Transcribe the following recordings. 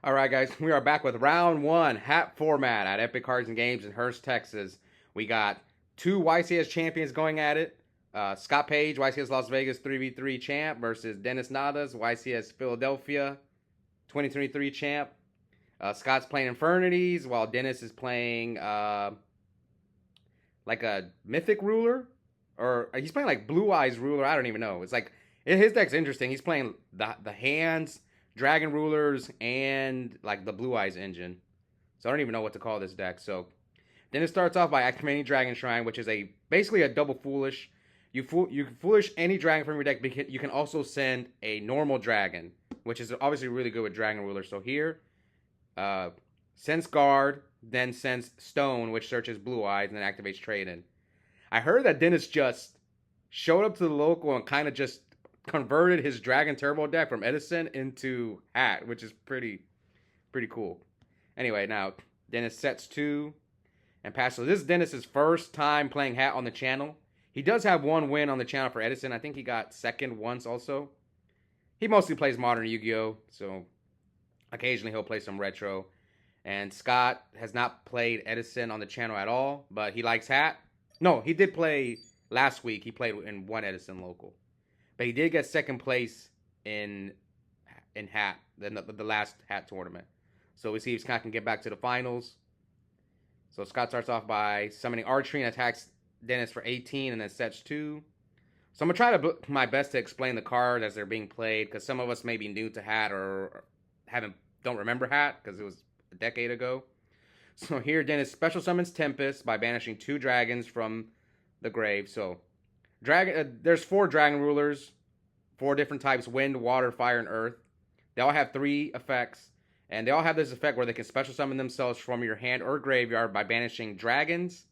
All right, guys, we are back with round one hat format at Epic Cards and Games in Hurst, Texas. We got two YCS champions going at it. Scott Page, YCS Las Vegas 3v3 champ versus Denis Nadas, YCS Philadelphia 2023 champ. Scott's playing Infernities while Denis is playing like a Mythic ruler. Or he's playing like Blue Eyes ruler. I don't even know. It's like, his deck's interesting. He's playing the hands, Dragon Rulers, and like the Blue Eyes engine. So I don't even know what to call this deck. So then it starts off by activating Dragon Shrine, which is basically a double foolish. You can foolish any dragon from your deck, but you can also send a normal dragon, which is obviously really good with Dragon Ruler. So here, sends Guard, then sends Stone, which searches Blue Eyes, and then activates Trade-in. I heard that Denis just showed up to the local and kind of just converted his Dragon Turbo deck from Edison into Hat, which is pretty cool. Anyway, now Denis sets 2 and passes. So this is Denis's first time playing Hat on the channel. He does have one win on the channel for Edison. I think he got second once also. He mostly plays Modern Yu-Gi-Oh! So occasionally he'll play some Retro. And Scott has not played Edison on the channel at all, but he likes Hat. No, he did play last week. He played in one Edison local. But he did get second place in Hat, the last Hat tournament. So we see if Scott can get back to the finals. So Scott starts off by summoning Archery and attacks Denis for 18 and then sets 2. So I'm going to try to my best to explain the card as they're being played, because some of us may be new to Hat or don't remember Hat because it was a decade ago. So here Denis special summons Tempest by banishing 2 dragons from the grave. So there's 4 Dragon Rulers, 4 different types: Wind, Water, Fire, and Earth. They all have 3 effects, and they all have this effect where they can special summon themselves from your hand or graveyard by banishing dragons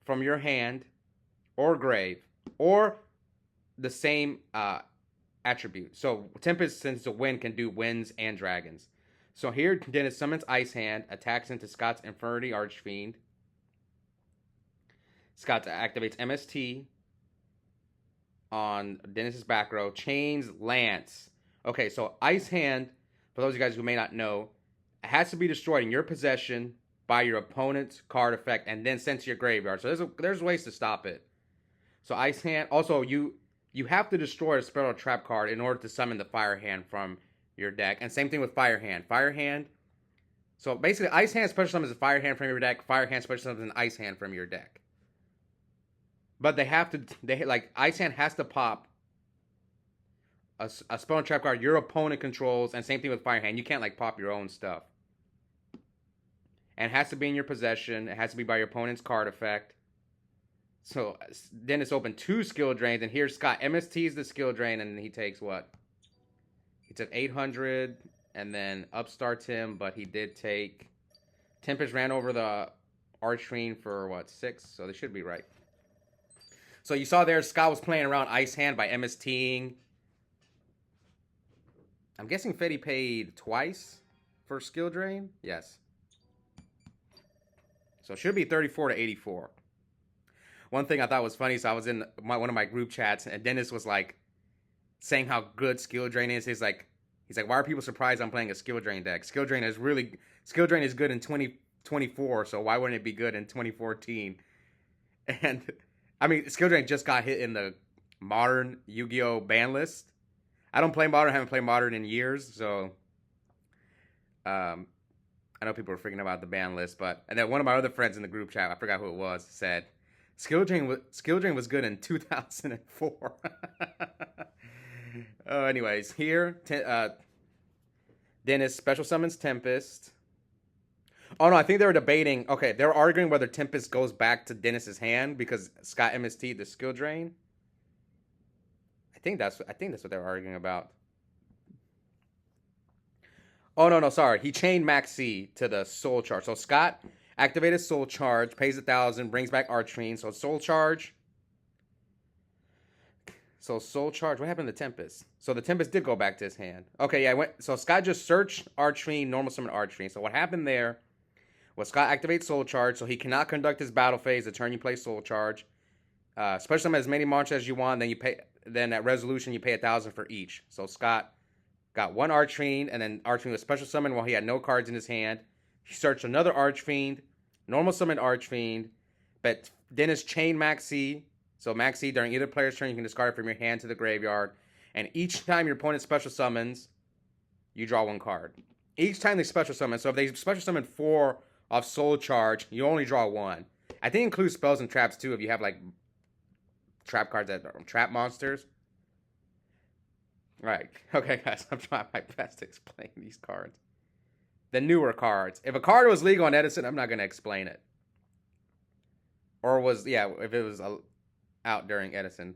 from your hand or grave, or the same attribute. So Tempest, since it's a wind, can do winds and dragons. So here Denis summons Ice Hand, attacks into Scott's Infernity Archfiend. Scott activates MST on Denis's back row, chains Lance. Okay, so Ice Hand, for those of you guys who may not know, has to be destroyed in your possession by your opponent's card effect and then sent to your graveyard. So there's ways to stop it. So Ice Hand, also you have to destroy a spell or trap card in order to summon the Fire Hand from your deck. And same thing with Fire Hand. Fire Hand, so basically Ice Hand special summons a Fire Hand from your deck, Fire Hand special summons an Ice Hand from your deck. But Ice Hand has to pop a spell and trap card your opponent controls, and same thing with Fire Hand. You can't like pop your own stuff. And it has to be in your possession. It has to be by your opponent's card effect. So Denis opened 2 skill drains, and here Scott MSTs the skill drain, and he takes what? He took 800, and then upstarts him, but he did take... Tempest ran over the Archfiend for what, 6? So they should be right. So you saw there, Scott was playing around Ice Hand by MSTing. I'm guessing Fetty paid twice for skill drain? Yes. So it should be 34 to 84. One thing I thought was funny, so I was in one of my group chats, and Denis was like saying how good skill drain is. He's like, why are people surprised I'm playing a skill drain deck? Skill drain is good in 2024, so why wouldn't it be good in 2014? And I mean, skill drain just got hit in the Modern Yu-Gi-Oh ban list. I don't play Modern, haven't played Modern in years, so I know people are freaking about the ban list, and then one of my other friends in the group chat, I forgot who it was, said skill drain was good in 2004. Anyways, here Denis special summons Tempest. Oh no, I think they were debating. Okay, they were arguing whether Tempest goes back to Denis's hand because Scott MST'd the skill drain. I think that's what they were arguing about. Oh no, sorry. He chained Maxi to the Soul Charge. So Scott activated Soul Charge, pays 1,000, brings back Archfiend. So Soul Charge. What happened to Tempest? So the Tempest did go back to his hand. Okay, yeah, so Scott just searched Archfiend, normal summon Archfiend. So what happened there was Scott activates Soul Charge, so he cannot conduct his battle phase the turn you play Soul Charge. Special summon as many monsters as you want, then at resolution you pay 1,000 for each. So Scott got one Archfiend, and then Archfiend was special summon while he had no cards in his hand. He searched another Archfiend, normal summoned Archfiend, but Denis chain Maxi. So Maxi, during either player's turn, you can discard it from your hand to the graveyard. And each time your opponent special summons, you draw one card. Each time they special summon, so if they special summon 4 off Soul Charge, you only draw 1. I think it includes spells and traps too if you have like trap cards that are trap monsters. Right. Okay, guys, I'm trying my best to explain these cards. The newer cards. If a card was legal on Edison, I'm not going to explain it. Or was, yeah, if it was out during Edison.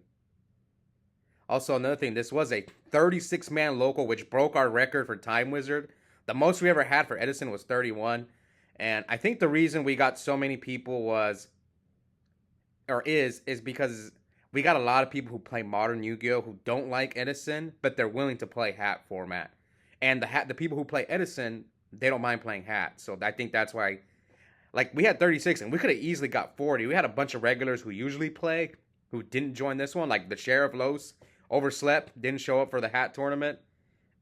Also, another thing, this was a 36-man local, which broke our record for Time Wizard. The most we ever had for Edison was 31. And I think the reason we got so many people was, or is because we got a lot of people who play modern Yu-Gi-Oh! Who don't like Edison, but they're willing to play hat format. And the people who play Edison, they don't mind playing hat. So I think that's why, like, we had 36, and we could have easily got 40. We had a bunch of regulars who usually play, who didn't join this one, like the Sheriff Los overslept, didn't show up for the hat tournament,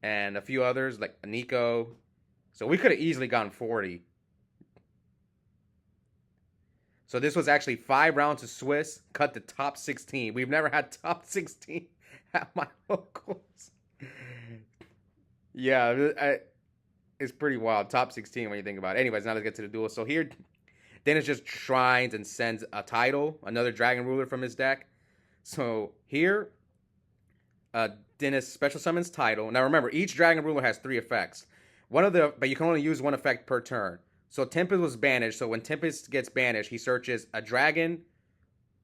and a few others, like Nico. So we could have easily gotten 40. So this was actually 5 rounds of Swiss, cut the top 16. We've never had top 16 at my locals. Yeah, it's pretty wild. Top 16 when you think about it. Anyways, now let's get to the duel. So here, Denis just shrines and sends a title, another Dragon Ruler from his deck. So here, Denis special summons title. Now remember, each Dragon Ruler has 3 effects. But you can only use 1 effect per turn. So Tempest was banished. So when Tempest gets banished, he searches a dragon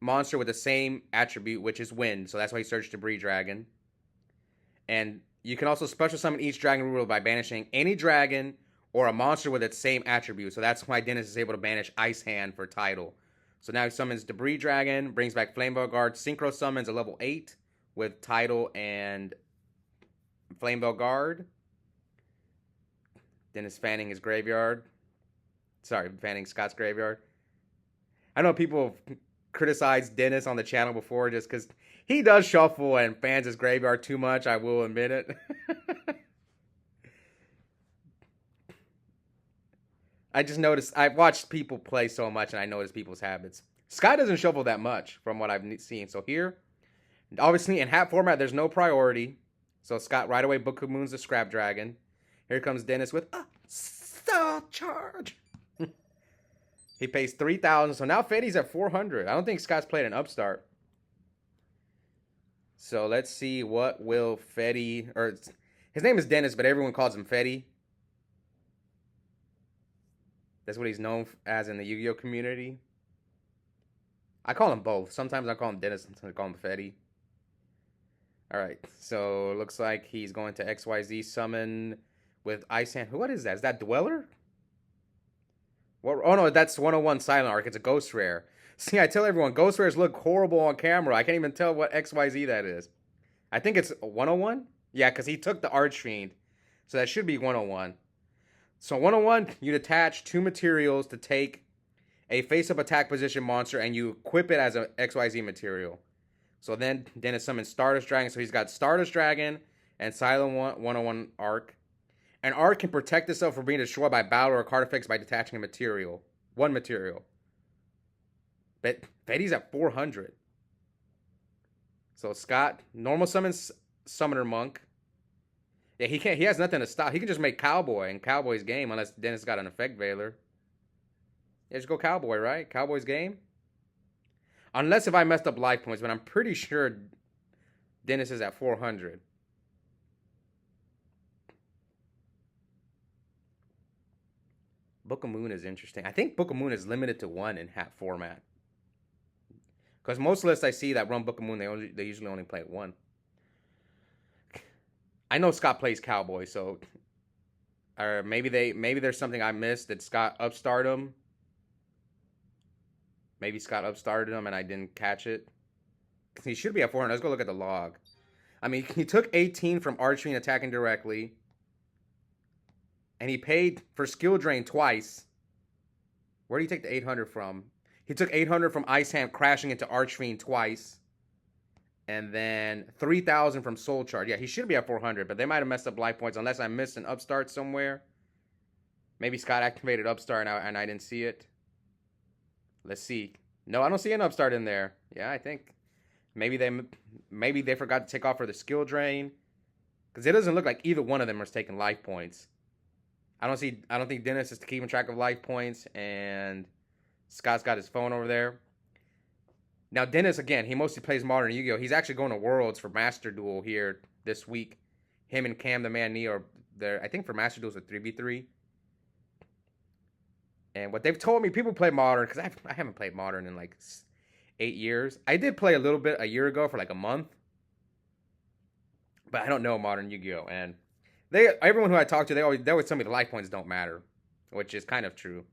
monster with the same attribute, which is wind. So that's why he searched Debris Dragon. And you can also special summon each Dragon Ruler by banishing any dragon or a monster with its same attribute. So that's why Denis is able to banish Ice Hand for title. So now he summons Debris Dragon, brings back Flamebell Guard, synchro summons a level 8 with title and Flamebell Guard. Denis fanning his graveyard. Sorry, fanning Scott's graveyard. I know people criticized Denis on the channel before just because he does shuffle and fans his graveyard too much. I will admit it. I just noticed, I've watched people play so much and I notice people's habits. Scott doesn't shuffle that much from what I've seen. So here, obviously in hat format, there's no priority. So Scott right away Book of Moons the Scrap Dragon. Here comes Denis with a Soul Charge. He pays 3,000. So now Fetty's at 400. I don't think Scott's played an upstart. So let's see what will Fetty, or his name is Denis, but everyone calls him Fetty. That's what he's known as in the Yu-Gi-Oh community. I call him both. Sometimes I call him Denis, sometimes I call him Fetty. Alright, so it looks like he's going to XYZ summon with Ice Hand. What is that? Is that Dweller? What? Oh no, that's 101 Silent Arc. It's a Ghost Rare. See, I tell everyone, Ghost Rares look horrible on camera. I can't even tell what XYZ that is. I think it's 101? Yeah, because he took the Archfiend. So that should be 101. So 101, you detach 2 materials to take a face-up attack position monster, and you equip it as an XYZ material. So then Denis summons Stardust Dragon. So he's got Stardust Dragon and Silent 101 Arc. And Arc can protect itself from being destroyed by battle or card effects by detaching a material. 1 material. But Fetty's at 400. So Scott, normal summons Summoner Monk. Yeah, he can't. He has nothing to stop. He can just make Cowboy in Cowboy's game unless Denis got an Effect Veiler. Yeah, just go Cowboy, right? Cowboy's game? Unless if I messed up life points, but I'm pretty sure Denis is at 400. Book of Moon is interesting. I think Book of Moon is limited to 1 in hat format. Because most lists I see that run Book of Moon, they usually only play 1. I know Scott plays Cowboy, so... Or maybe there's something I missed that Scott upstarted him. Maybe Scott upstarted him and I didn't catch it. He should be at 400. Let's go look at the log. I mean, he took 18 from Archfiend attacking directly. And he paid for skill drain twice. Where did he take the 800 from? He took 800 from Ice Hand crashing into Archfiend twice. And then 3,000 from Soul Charge. Yeah, he should be at 400, but they might have messed up life points unless I missed an upstart somewhere. Maybe Scott activated upstart and I didn't see it. Let's see. No, I don't see an upstart in there. Yeah, I think maybe they forgot to take off for the skill drain, because it doesn't look like either one of them is taking life points. I don't think Denis is keeping track of life points, and Scott's got his phone over there. Now, Denis, again, he mostly plays Modern Yu-Gi-Oh! He's actually going to Worlds for Master Duel here this week. Him and Cam the Man Knee are there. I think for Master Duels a 3v3. And what they've told me, people play Modern, because I haven't played Modern in like 8 years. I did play a little bit a year ago for like a month. But I don't know Modern Yu-Gi-Oh! And everyone who I talk to, they always tell me the life points don't matter, which is kind of true.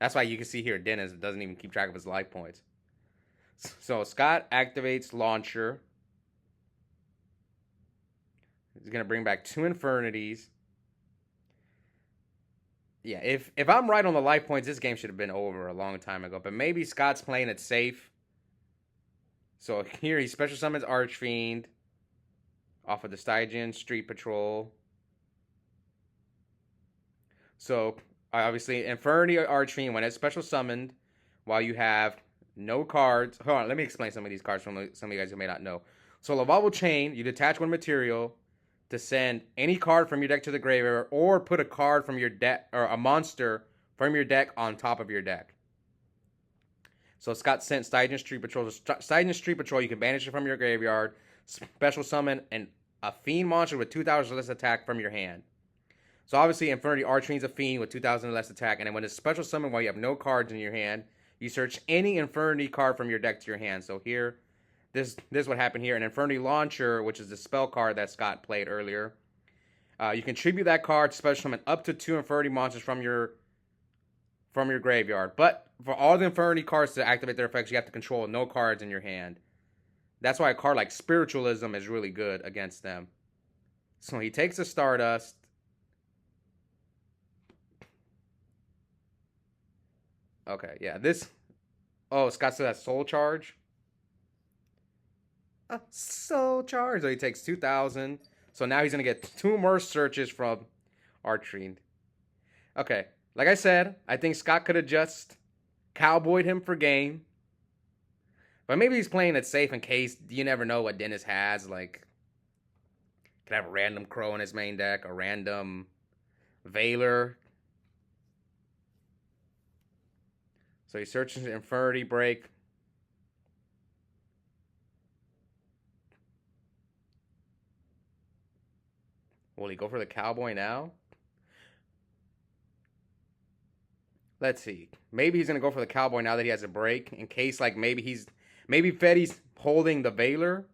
That's why you can see here Denis doesn't even keep track of his life points. So Scott activates Launcher. He's going to bring back 2 Infernities. Yeah, if I'm right on the life points, this game should have been over a long time ago. But maybe Scott's playing it safe. So here he special summons Archfiend off of the Stygian Street Patrol. So obviously, Infernity Archfiend, when it's special summoned, while you have no cards. Hold on, let me explain some of these cards from some of you guys who may not know. So Lavalval Chain, you detach 1 material to send any card from your deck to the graveyard, or put a card from your deck, or a monster from your deck on top of your deck. So Scott sent Stygian Street Patrol. Stygian Street Patrol, you can banish it from your graveyard, special summon a Fiend monster with 2,000 less attack from your hand. So obviously, Infernity Archfiend's a Fiend with 2,000 less attack, and then when it's special summon while you have no cards in your hand, you search any Infernity card from your deck to your hand. So here, this is what happened here. An Infernity Launcher, which is the spell card that Scott played earlier. You contribute that card to special summon up to 2 Infernity monsters from your graveyard. But for all the Infernity cards to activate their effects, you have to control no cards in your hand. That's why a card like Spiritualism is really good against them. So he takes a Stardust. Okay, yeah, this... Oh, Scott still has Soul Charge. Soul Charge. So he takes 2,000. So now he's going to get 2 more searches from Archfiend. Okay, like I said, I think Scott could have just cowboyed him for game. But maybe he's playing it safe in case you never know what Denis has. Like, could have a random Crow in his main deck, a random Veiler. So he searches Infernity Break. Will he go for the Cowboy now? Let's see. Maybe he's going to go for the Cowboy now that he has a break. In case, like, maybe Fetty's holding the Veiler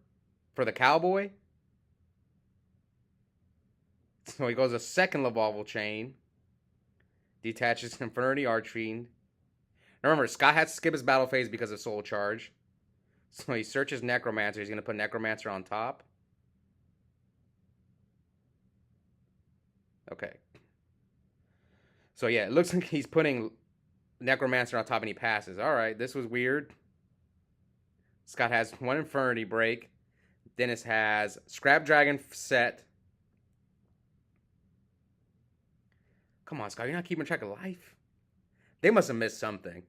for the Cowboy. So he goes a second Lavalval Chain. Detaches Infernity Archfiend. Remember, Scott has to skip his battle phase because of Soul Charge. So he searches Necromancer. He's going to put Necromancer on top. Okay. So yeah, it looks like he's putting Necromancer on top and he passes. Alright, this was weird. Scott has 1 Infernity Break. Denis has Scrap Dragon set. Come on, Scott, you're not keeping track of life? They must have missed something.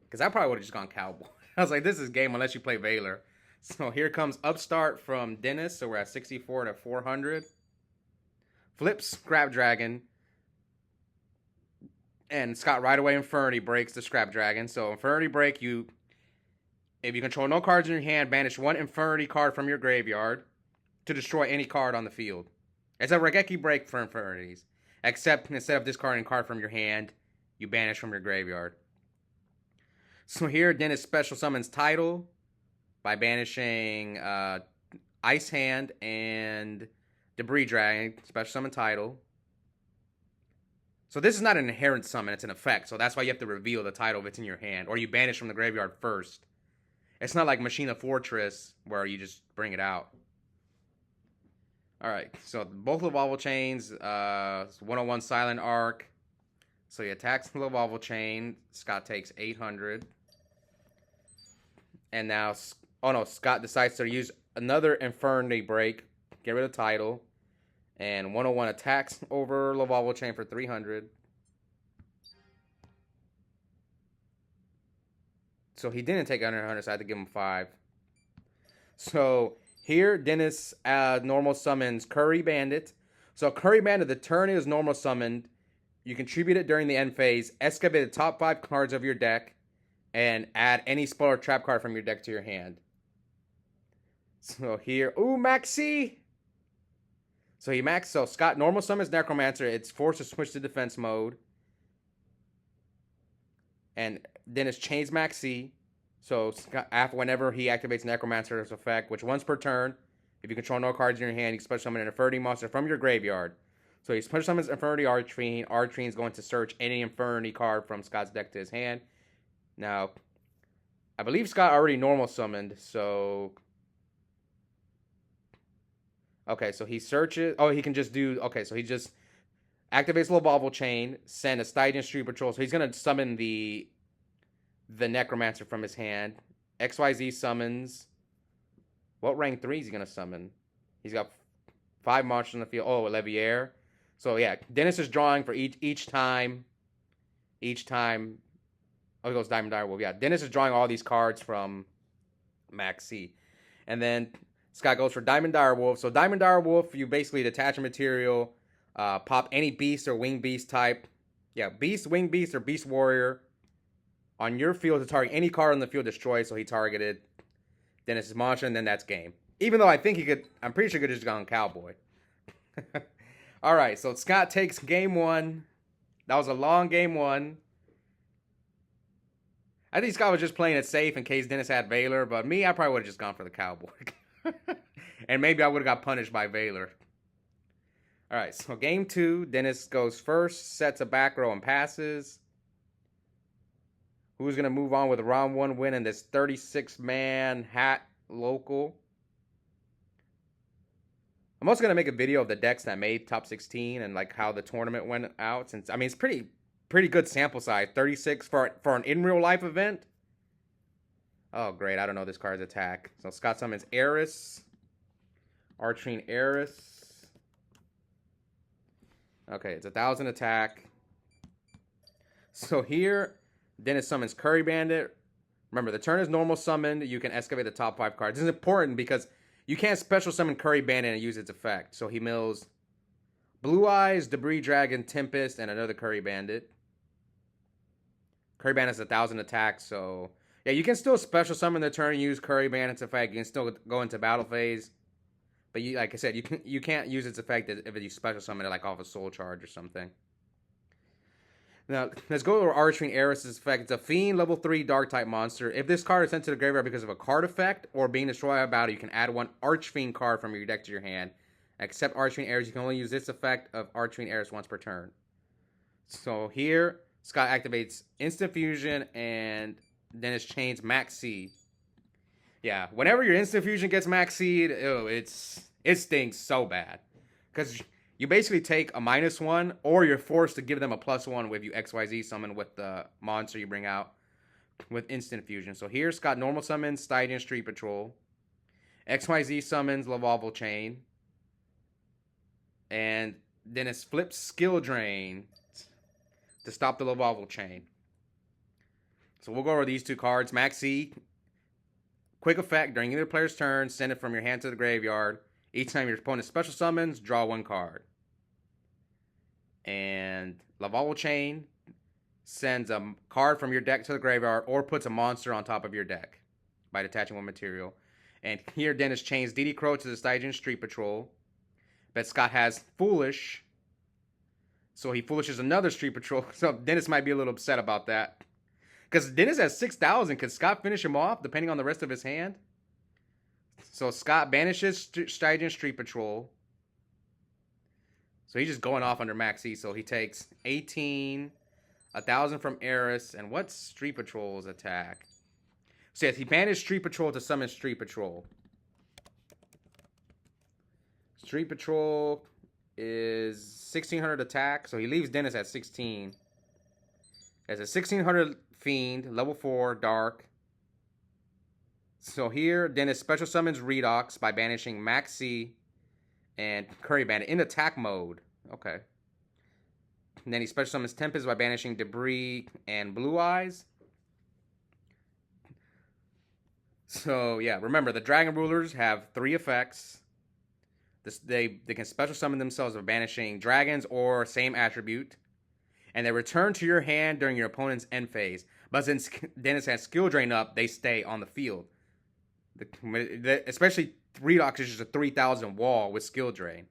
Because I probably would have just gone Cowboy. I was like, this is game unless you play Veiler. So here comes Upstart from Denis. So we're at 64 to 400. Flips Scrap Dragon. And Scott right away Infernity breaks the Scrap Dragon. So Infernity Break, if you control no cards in your hand, banish 1 Infernity card from your graveyard to destroy any card on the field. It's a Regeki Break for Infernities. Except instead of discarding a card from your hand, you banish from your graveyard. So here, Denis special summons Tidal by banishing Ice Hand and Debris Dragon. Special summon Tidal. So this is not an inherent summon, it's an effect. So that's why you have to reveal the Tidal if it's in your hand. Or you banish from the graveyard first. It's not like Machina Fortress where you just bring it out. Alright, so both Lavalval Chains, 101 Silent Arc. So he attacks the Lavalval Chain. Scott takes 800. And now, oh no, Scott decides to use another Infernity break, get rid of title, and 101 attacks over Lavalval Chain for 300. So he didn't take under 100, so I had to give him 5. So here, Denis normal summons Curry Bandit. So Curry Bandit, the turn is normal summoned. You contribute it during the end phase, excavate the top 5 cards of your deck, and add any spell or trap card from your deck to your hand. So here, ooh, Maxi! So Scott normal summons Necromancer. It's forced to switch to defense mode. And Denis chains Maxi. So Scott, after whenever he activates Necromancer's effect, which once per turn, if you control no cards in your hand, you can special summon an Infernity monster from your graveyard. So he special summons Infernity Archfiend. Archfiend is going to search any Infernity card from Scott's deck to his hand. Now, I believe Scott already normal summoned, so... Okay, so he searches... Oh, he can just do... Okay, so he just activates Lavalval Chain, send a Stygian Street Patrol. So he's going to summon the Necromancer from his hand. XYZ summons... What rank 3 is he going to summon? He's got 5 monsters in the field. Oh, Levier. So, yeah, Denis is drawing for each time. Each time... Oh, he goes Diamond Direwolf. Yeah, Denis is drawing all these cards from Maxi. And then Scott goes for Diamond Direwolf. So Diamond Direwolf, you basically detach a material, pop any beast or wing beast type. Yeah, beast, wing beast, or beast warrior on your field to target any card on the field destroyed. So he targeted Denis' monster, and then that's game. Even though I think he could, I'm pretty sure he could have just gone Cowboy. All right, so Scott takes game 1. That was a long game 1. I think Scott was just playing it safe in case Denis had Valor, but me, I probably would have just gone for the Cowboy. And maybe I would have got punished by Valor. All right, so game 2, Denis goes first, sets a back row and passes. Who's going to move on with a round 1 win in this 36-man hat local? I'm also going to make a video of the decks that made top 16 and like how the tournament went out. Since I mean, it's pretty good sample size. 36 for an in real life event. Oh, great. I don't know this card's attack. So Scott summons Eris. Archfiend Eris. Okay, it's 1,000 attack. So here, Denis summons Curry Bandit. Remember, the turn is normal summoned. You can excavate the top 5 cards. This is important because you can't special summon Curry Bandit and use its effect. So he mills Blue Eyes, Debris Dragon, Tempest, and another Curry Bandit. Curry Bandit's 1,000 attack, so... Yeah, you can still special summon the turn and use Curry Bandit's effect. You can still go into battle phase. But you, like I said, you can't use its effect if you special summon it like off a soul charge or something. Now, let's go to Archfiend Eris' effect. It's a Fiend level 3 dark type monster. If this card is sent to the graveyard because of a card effect or being destroyed by battle, you can add 1 Archfiend card from your deck to your hand. Except Archfiend Eris, you can only use this effect of Archfiend Eris once per turn. So here, Scott activates Instant Fusion and Denis chains Maxi. Yeah, whenever your Instant Fusion gets Maxi'd, it stinks so bad. Because you basically take a -1, or you're forced to give them a +1 if you XYZ summon with the monster you bring out with Instant Fusion. So here, Scott normal summons Stygian Street Patrol. XYZ summons Lavalval Chain. And Denis flips Skill Drain to stop the Lavalval Chain. So we'll go over these 2 cards. Maxi, quick effect during either player's turn, send it from your hand to the graveyard. Each time your opponent special summons, draw 1 card. And Lavalval Chain sends a card from your deck to the graveyard or puts a monster on top of your deck by detaching 1 material. And here Denis chains DD Crow to the Stygian Street Patrol. But Scott has Foolish. So he Foolishes another Street Patrol. So Denis might be a little upset about that. Because Denis has 6,000. Could Scott finish him off depending on the rest of his hand? So Scott banishes Stygian Street Patrol. So he's just going off under Maxi. So he takes 18, 1,000 from Eris. And what's Street Patrol's attack? So yes, he banished Street Patrol to summon Street Patrol. Street Patrol is 1,600 attack. So he leaves Denis at 16. Has a 1,600 Fiend, level 4, dark. So here, Denis special summons Redox by banishing Maxi and Curry Bandit in attack mode. Okay. And then he special summons Tempest by banishing Debris and Blue Eyes. So yeah, remember the Dragon Rulers have 3 effects. They can special summon themselves by banishing dragons or same attribute, and they return to your hand during your opponent's end phase. But since Denis has skill drain up, they stay on the field. Especially Redox is just a 3,000 wall with skill drain.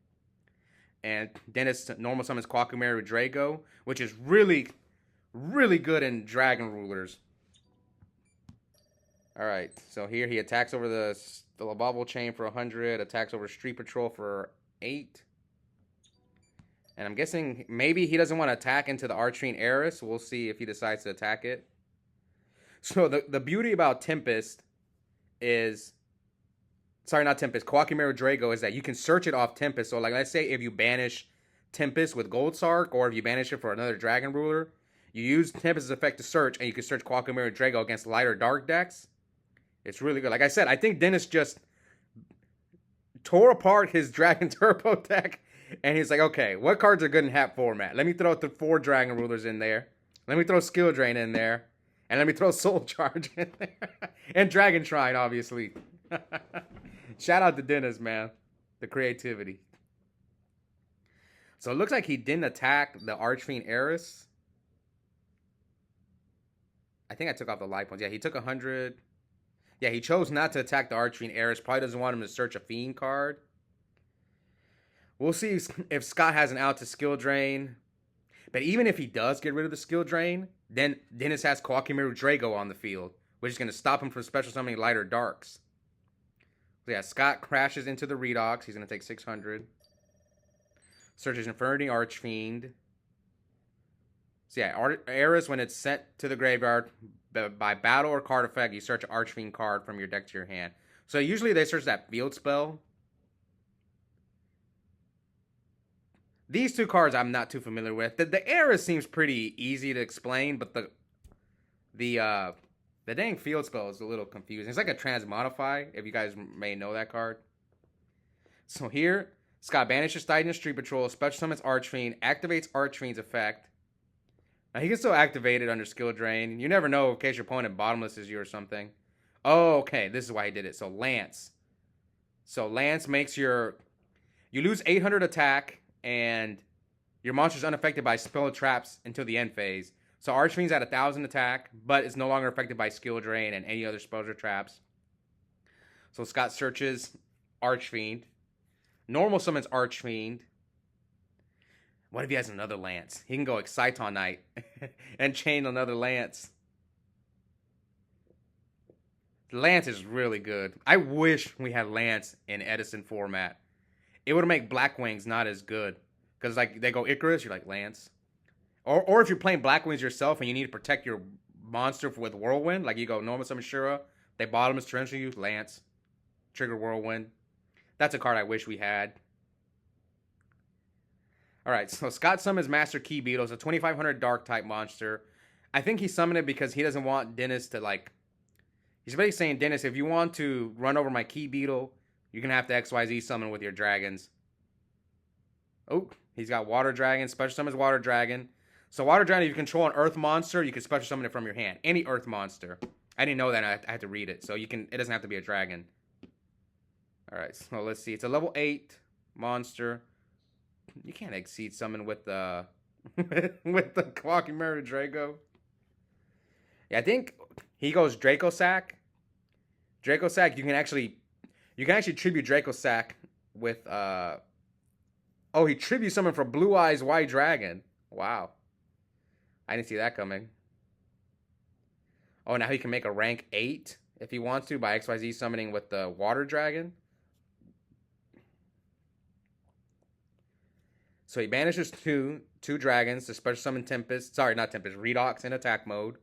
And Denis normal summons Quakumeru Drago, which is really, really good in Dragon Rulers. Alright, so here he attacks over the Bobble Chain for 100, attacks over Street Patrol for 8. And I'm guessing maybe he doesn't want to attack into the Archfiend Heiress. We'll see if he decides to attack it. So the beauty about Tempest is... Sorry, not Tempest. Quakumeru Drago is that you can search it off Tempest. So, like, let's say if you banish Tempest with Gold Sark, or if you banish it for another Dragon Ruler, you use Tempest's effect to search, and you can search Quakumeru Drago against light or dark decks. It's really good. Like I said, I think Denis just tore apart his Dragon Turbo deck, and he's like, okay, what cards are good in HAP format? Let me throw the 4 Dragon Rulers in there. Let me throw Skill Drain in there. And let me throw Soul Charge in there. And Dragon Shrine, obviously. Shout out to Denis, man. The creativity. So it looks like he didn't attack the Archfiend Heiress. I think I took off the life points. Yeah, he took 100. Yeah, he chose not to attack the Archfiend Heiress. Probably doesn't want him to search a Fiend card. We'll see if Scott has an out to skill drain. But even if he does get rid of the skill drain, then Denis has Quakumeru Drago on the field, which is going to stop him from special summoning light or darks. So yeah, Scott crashes into the Redox. He's going to take 600. Searches Infernity Archfiend. So yeah, Heiress, when it's sent to the graveyard by battle or card effect, you search an Archfiend card from your deck to your hand. So usually they search that field spell. These 2 cards I'm not too familiar with. The Heiress seems pretty easy to explain, but the dang field spell is a little confusing. It's like a Transmodify, if you guys may know that card. So here, Scott banishes Titan Street Patrol, special summons Archfiend, activates Archfiend's effect. Now, he can still activate it under Skill Drain. You never know in case your opponent bottomlesses you or something. Oh, okay. This is why he did it. So, Lance. So, Lance makes your... You lose 800 attack, and your monster's unaffected by spell traps until the end phase. So, Archfiend's at 1,000 attack, but it's no longer affected by Skill Drain and any other spells or traps. So, Scott searches Archfiend. Normal summons Archfiend. What if he has another Lance? He can go Exciton Knight and chain another Lance. Lance is really good. I wish we had Lance in Edison format. It would make Black Wings not as good. Because like they go Icarus, you're like Lance. Or if you're playing Black Wings yourself and you need to protect your monster with Whirlwind, like you go normal summon Shura, they bottomless torrential you, Lance. Trigger Whirlwind. That's a card I wish we had. Alright, so Scott summons Master Key Beetle. It's a 2500 dark type monster. I think he summoned it because he doesn't want Denis to like... He's basically saying, Denis, if you want to run over my Key Beetle, you're going to have to XYZ summon with your dragons. Oh, he's got Water Dragon. Special summons Water Dragon. So Water Dragon, if you control an Earth monster, you can special summon it from your hand. Any Earth monster. I didn't know that. I had to read it. So you can. It doesn't have to be a dragon. Alright, so let's see. It's a level 8 monster. You can't exceed summon with the with the Quakumeru Drago. Yeah, I think he goes Draco Sack. Draco Sack, you can actually tribute Draco Sack with oh, he tribute summon for Blue Eyes White Dragon. Wow. I didn't see that coming. Oh, now he can make a rank 8 if he wants to by XYZ summoning with the Water Dragon. So he banishes two dragons to special summon Tempest. Sorry, not Tempest. Redox in attack mode.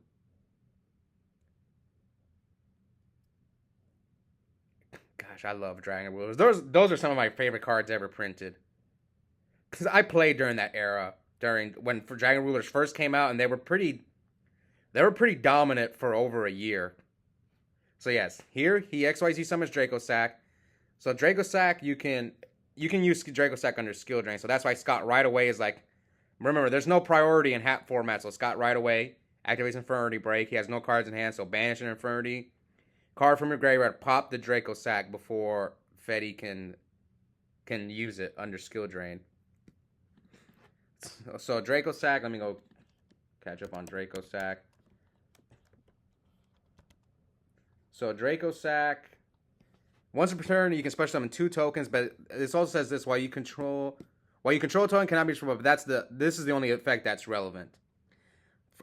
Gosh, I love Dragon Rulers. Those are some of my favorite cards ever printed. Because I played during that era, when Dragon Rulers first came out, and they were pretty dominant for over a year. So yes, here he XYZ summons Draco Sack. So Draco Sack, you can use Draco Sack under skill drain. So that's why Scott right away is like, remember, there's no priority in hat format. So Scott right away activates Infernity Break. He has no cards in hand, so banish an Infernity card from your graveyard. Pop the Draco Sack before Fetty can use it under skill drain. So Draco Sack, let me go catch up on Draco Sack. So Draco Sack, once per turn, you can special summon 2 tokens, but this also says this: while you control a token cannot be destroyed. But this is the only effect that's relevant,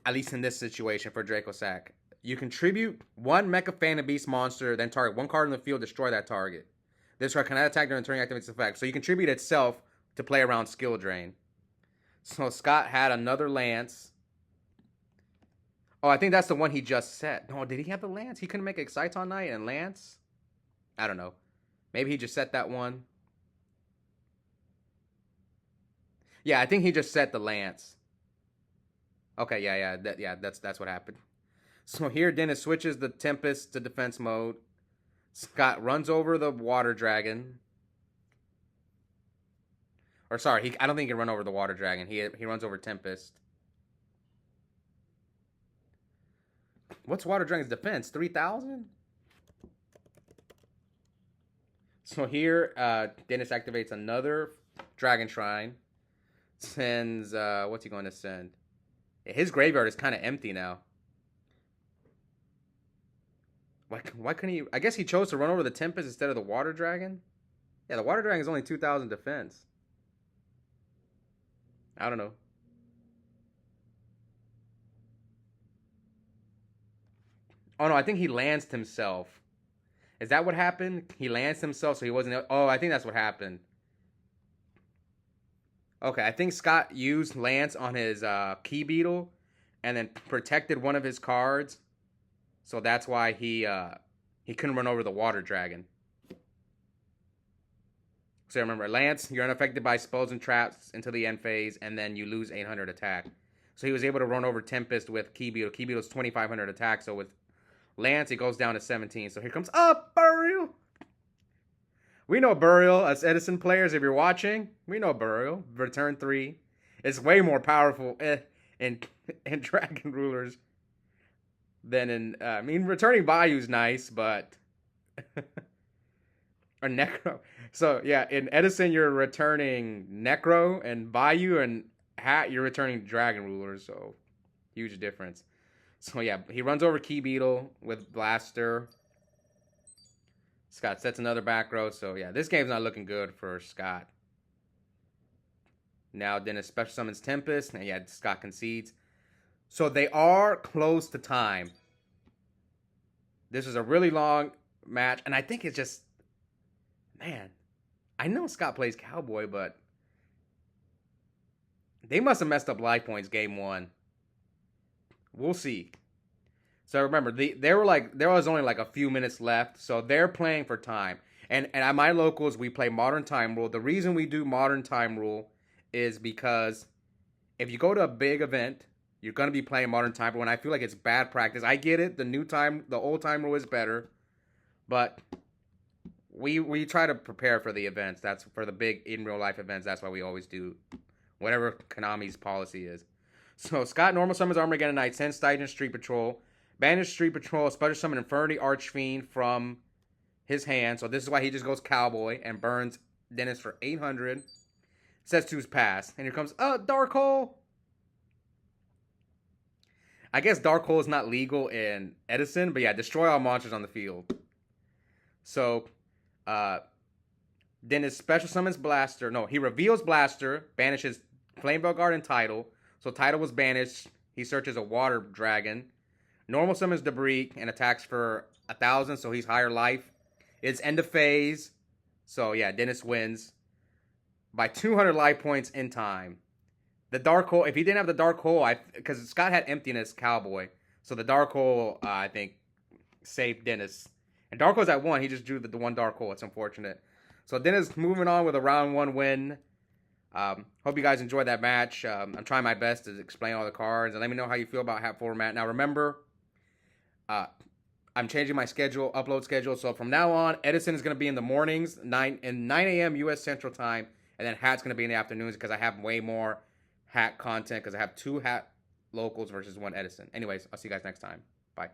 at least in this situation for Draco Sack. You contribute 1 Mecha Phantom Beast monster, then target 1 card in the field, destroy that target. This card cannot attack during turn activates effect. So you contribute itself to play around skill drain. So Scott had another Lance. Oh, I think that's the one he just set. No, did he have the Lance? He couldn't make Exciton Knight and Lance? I don't know. Maybe he just set that one. Yeah, I think he just set the Lance. Okay, yeah, that's what happened. So here Dennis switches the Tempest to defense mode. Scott runs over the Water Dragon. Or sorry, I don't think he can run over the Water Dragon. He runs over Tempest. What's Water Dragon's defense? 3,000? So here, Dennis activates another Dragon Shrine. Sends, what's he going to send? His graveyard is kind of empty now. Why couldn't he? I guess he chose to run over the Tempest instead of the Water Dragon. Yeah, the Water Dragon is only 2,000 defense. I don't know. Oh no, I think he lanced himself. Is that what happened? He lanced himself, so he wasn't. Oh, I think that's what happened. Okay, I think Scott used Lance on his Key Beetle, and then protected one of his cards, so that's why he couldn't run over the Water Dragon. So remember, Lance, you're unaffected by spells and traps until the end phase, and then you lose 800 attack. So he was able to run over Tempest with Key Beetle. Key Beetle's 2,500 attack, so with Lance, it goes down to 17. So here comes Burial. We know Burial as Edison players. If you're watching, we know Burial. Return 3. It's way more powerful in Dragon Rulers than in... I mean, returning Bayou's nice, but... or Necro. So, yeah, in Edison, you're returning Necro, and Bayou and Hat, you're returning Dragon Rulers, so huge difference. So, yeah, he runs over Key Beetle with Blaster. Scott sets another back row, so, yeah, this game's not looking good for Scott. Now, Dennis special summons Tempest, and, yeah, Scott concedes. So, they are close to time. This is a really long match, and I think it's just... Man, I know Scott plays Cowboy, but they must have messed up life points game 1. We'll see. So remember, there was only like a few minutes left, so they're playing for time. And at my locals, we play Modern Time Rule. The reason we do Modern Time Rule is because if you go to a big event, you're gonna be playing Modern Time Rule, and I feel like it's bad practice. I get it. The old time rule is better, but we try to prepare for the events. That's for the big in real life events. That's why we always do whatever Konami's policy is. So Scott normal summons Armageddon Knight, sends Titan Street Patrol, banish Street Patrol, special summon Infernity Archfiend from his hand. So this is why he just goes Cowboy and burns Dennis for 800. Sets to his pass. And here comes Dark Hole. I guess Dark Hole is not legal in Edison, but yeah, destroy all monsters on the field. So Dennis special summons Blaster. No, he reveals Blaster, banishes Flamebell Guard and Tidal. So Tidal was banished. He searches a Water Dragon. Normal summons Debris and attacks for 1,000, so he's higher life. It's end of phase. So yeah, Dennis wins by 200 life points in time. The Dark Hole, if he didn't have the Dark Hole, because Scott had Emptiness Cowboy. So the Dark Hole, I think, saved Dennis. And Dark Hole's at 1. He just drew the one Dark Hole. It's unfortunate. So Dennis moving on with a round 1 win. Hope you guys enjoyed that match. I'm trying my best to explain all the cards. And let me know how you feel about hat format. Now remember, I'm changing my schedule, upload schedule. So from now on, Edison is going to be in the mornings, 9 a.m. U.S. Central Time, and then Hat's going to be in the afternoons because I have way more Hat content because I have 2 Hat locals versus 1 Edison. Anyways, I'll see you guys next time. Bye.